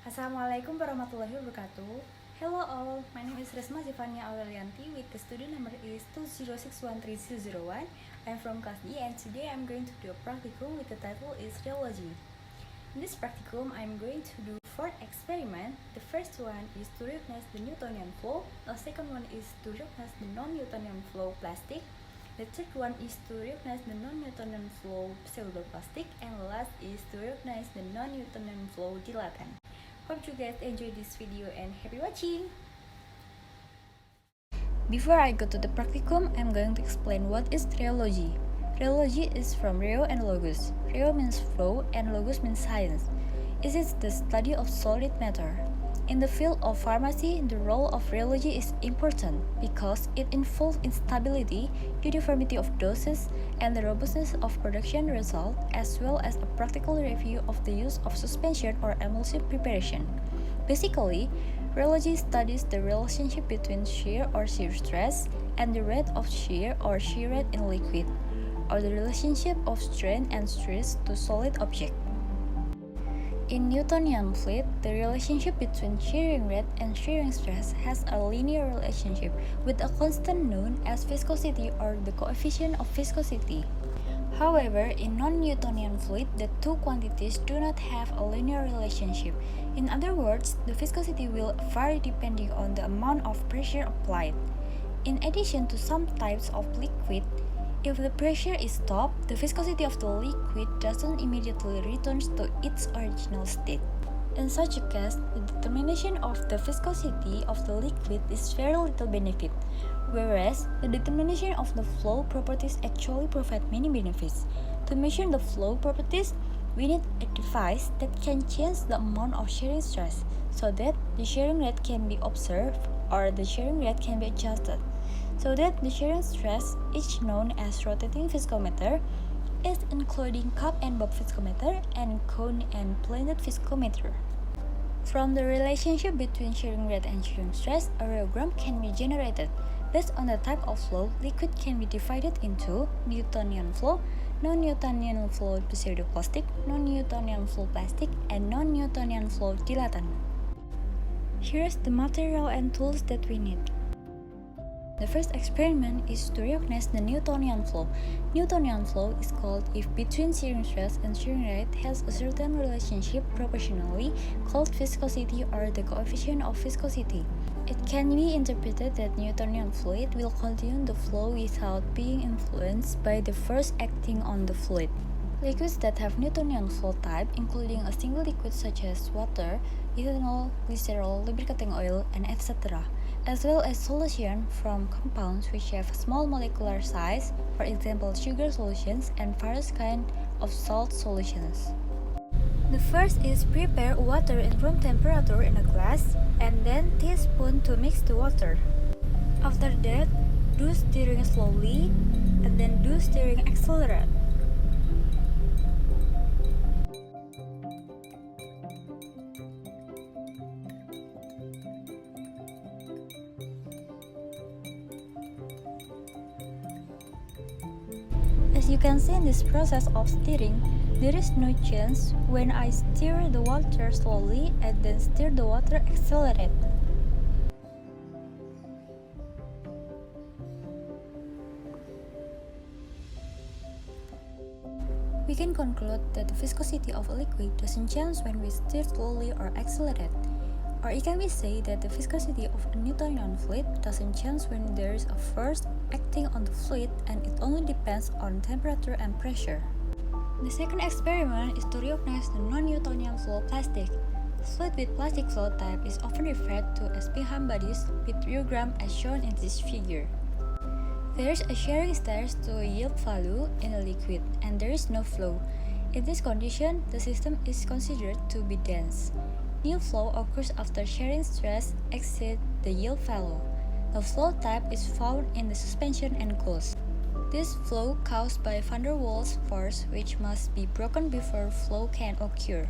Assalamualaikum warahmatullahi wabarakatuh. Hello all, my name is Rezmha Zevania Aurellianty with the student number is 2061301. I'm from class D and today I'm going to do a practicum with the title is Rheology. In this practicum, I'm going to do 4 experiments. The first one is to recognize the Newtonian flow, the second one is to recognize the non-Newtonian flow plastic, the third one is to recognize the non-Newtonian flow pseudoplastic, and the last is to recognize the non-Newtonian flow dilatant. Hope you guys enjoy this video and happy watching! Before I go to the practicum, I'm going to explain what is rheology. Rheology is from rheo and logos. Rheo means flow and logos means science. It is the study of solid matter. In the field of pharmacy, the role of rheology is important because it involves instability, uniformity of doses, and the robustness of production result, as well as a practical review of the use of suspension or emulsion preparation. Basically, rheology studies the relationship between shear or shear stress and the rate of shear or shear rate in liquid, or the relationship of strain and stress to solid object. In Newtonian fluid, the relationship between shearing rate and shearing stress has a linear relationship with a constant known as viscosity or the coefficient of viscosity. However, in non-Newtonian fluid, the two quantities do not have a linear relationship. In other words, the viscosity will vary depending on the amount of pressure applied. In addition to some types of liquid, if the pressure is stopped, the viscosity of the liquid doesn't immediately return to its original state. In such a case, the determination of the viscosity of the liquid is very little benefit, whereas the determination of the flow properties actually provide many benefits. To measure the flow properties, we need a device that can change the amount of shearing stress so that the shearing rate can be observed or the shearing rate can be adjusted, so that the shearing stress, each known as rotating viscometer, is including cup and bob viscometer and cone and planet viscometer. From the relationship between shearing rate and shearing stress, a rheogram can be generated. Based on the type of flow, liquid can be divided into Newtonian flow, non-Newtonian flow pseudoplastic, non-Newtonian flow plastic, and non-Newtonian flow dilatant. Here's the material and tools that we need. The first experiment is to recognize the Newtonian flow. Newtonian flow is called if between shearing stress and shearing rate has a certain relationship proportionally called viscosity or the coefficient of viscosity. It can be interpreted that Newtonian fluid will continue the flow without being influenced by the force acting on the fluid. Liquids that have Newtonian flow type, including a single liquid such as water, ethanol, glycerol, lubricating oil, and etc., as well as solution from compounds which have small molecular size, for example sugar solutions and various kinds of salt solutions. The first is prepare water in room temperature in a glass and then teaspoon to mix the water. After that, do stirring slowly and then do stirring accelerate. As you can see in this process of stirring, there is no change when I stir the water slowly and then stir the water accelerate. We can conclude that the viscosity of a liquid doesn't change when we stir slowly or accelerate. Or it can be said that the viscosity of a Newtonian fluid doesn't change when there is a force acting on the fluid and it only depends on temperature and pressure. The second experiment is to recognize the non-Newtonian flow plastic. Fluid with plastic flow type is often referred to as Bingham bodies with rheogram as shown in this figure. There is a shearing stress to a yield value in a liquid and there is no flow. In this condition, the system is considered to be dense. New flow occurs after shearing stress exceeds the yield value. The flow type is found in the suspension and close. This flow caused by van der Waals force which must be broken before flow can occur.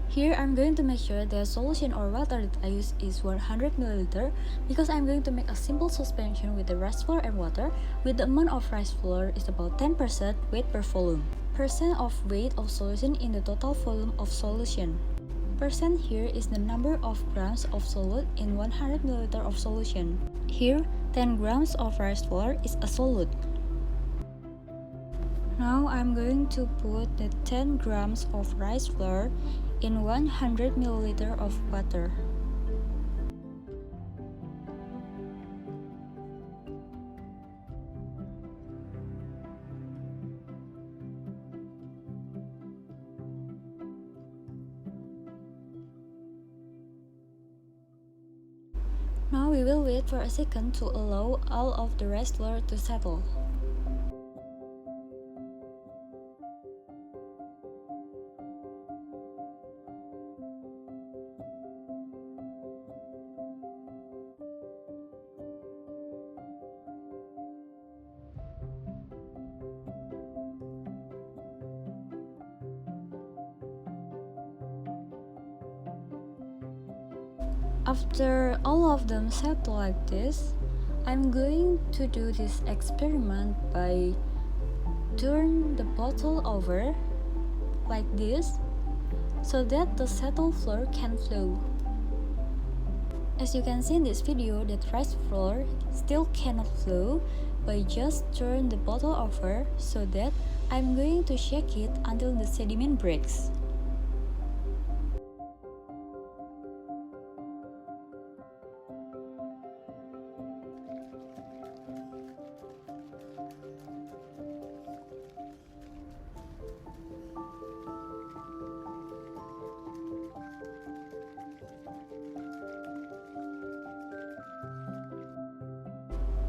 Here I'm going to make sure the solution or water that I use is 100 ml because I'm going to make a simple suspension with the rice flour and water with the amount of rice flour is about 10% weight per volume. Percent of weight of solution in the total volume of solution. Percent here is the number of grams of solute in 100 ml of solution. Here, 10 grams of rice flour is a solute. Now I'm going to put the 10 grams of rice flour in 100 ml of water. Now we will wait for a second to allow all of the rice flour to settle. After all of them settle like this, I'm going to do this experiment by turn the bottle over like this so that the settled flour can flow. As you can see in this video, that rice flour still cannot flow, but just turn the bottle over so that I'm going to shake it until the sediment breaks.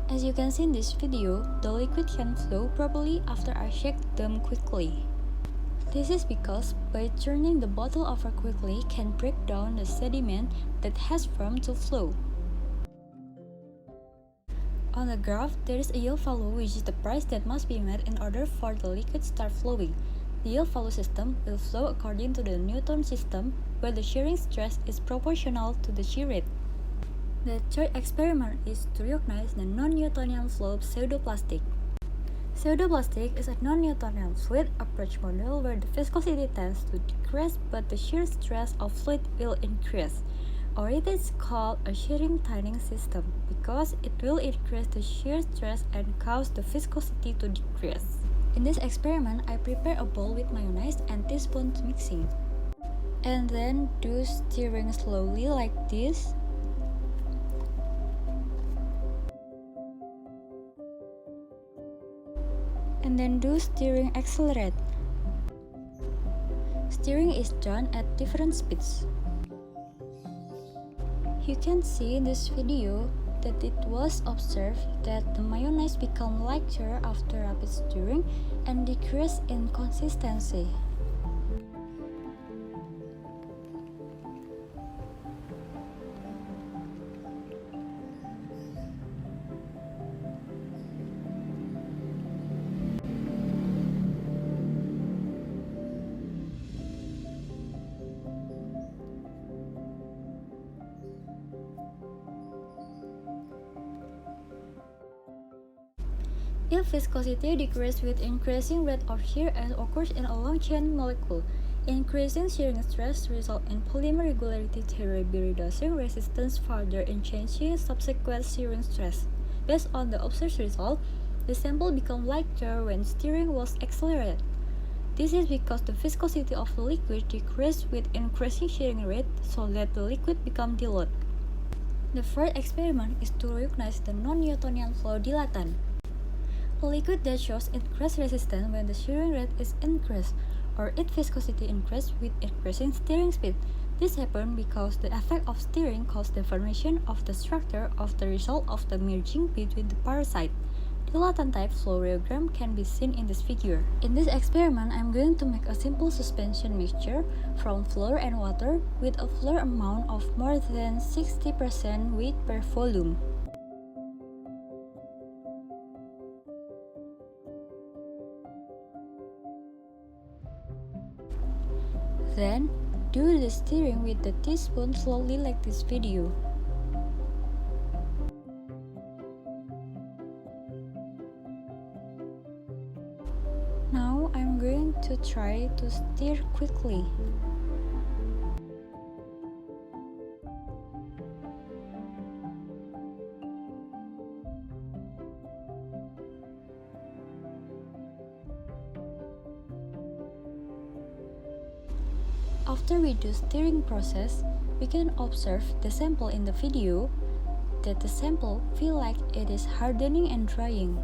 As you can see in this video, the liquid can flow properly after I shake them quickly. This is because by turning the bottle over quickly can break down the sediment that has formed to flow. On the graph, there is a yield value, which is the price that must be met in order for the liquid to start flowing. The yield value system will flow according to the Newton system, where the shearing stress is proportional to the shear rate. The third experiment is to recognize the non-Newtonian flow of pseudoplastic. Pseudoplastic is a non-Newtonian fluid approach model where the viscosity tends to decrease but the shear stress of fluid will increase, or it is called a shearing tightening system because it will increase the shear stress and cause the viscosity to decrease. In this experiment, I prepare a bowl with mayonnaise and teaspoon mixing, and then do stirring slowly like this. And then do stirring accelerate. Stirring is done at different speeds. You can see in this video that it was observed that the mayonnaise become lighter after rapid stirring and decrease in consistency. If viscosity decreases with increasing rate of shear as occurs in a long chain molecule, increasing shearing stress results in polymer regularity theory by reducing resistance further in changing subsequent shearing stress. Based on the observed result, the sample became lighter when stirring was accelerated. This is because the viscosity of the liquid decreased with increasing shearing rate so that the liquid becomes dilute. The fourth experiment is to recognize the non-Newtonian flow dilatant. A liquid that shows increased resistance when the shearing rate is increased, or its viscosity increases with increasing stirring speed. This happens because the effect of stirring causes the formation of the structure of the result of the merging between the parasites. Dilatant type flow diagram can be seen in this figure. In this experiment, I'm going to make a simple suspension mixture from flour and water with a flour amount of more than 60% weight per volume. Then, do the stirring with the teaspoon slowly like this video. Now I'm going to try to stir quickly. After we do stirring process, we can observe the sample in the video that the sample feel like it is hardening and drying.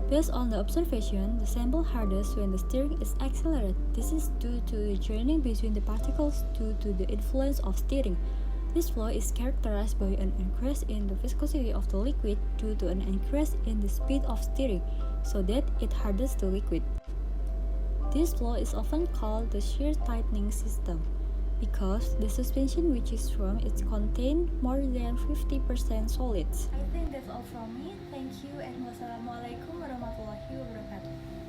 Based on the observation, the sample hardens when the stirring is accelerated. This is due to the joining between the particles due to the influence of stirring. This flow is characterized by an increase in the viscosity of the liquid due to an increase in the speed of stirring, so that it hardens the liquid. This flow is often called the shear tightening system, because the suspension which is formed it contains more than 50% solids. I think that's all from me. Thank you and wassalamualaikum warahmatullahi wabarakatuh.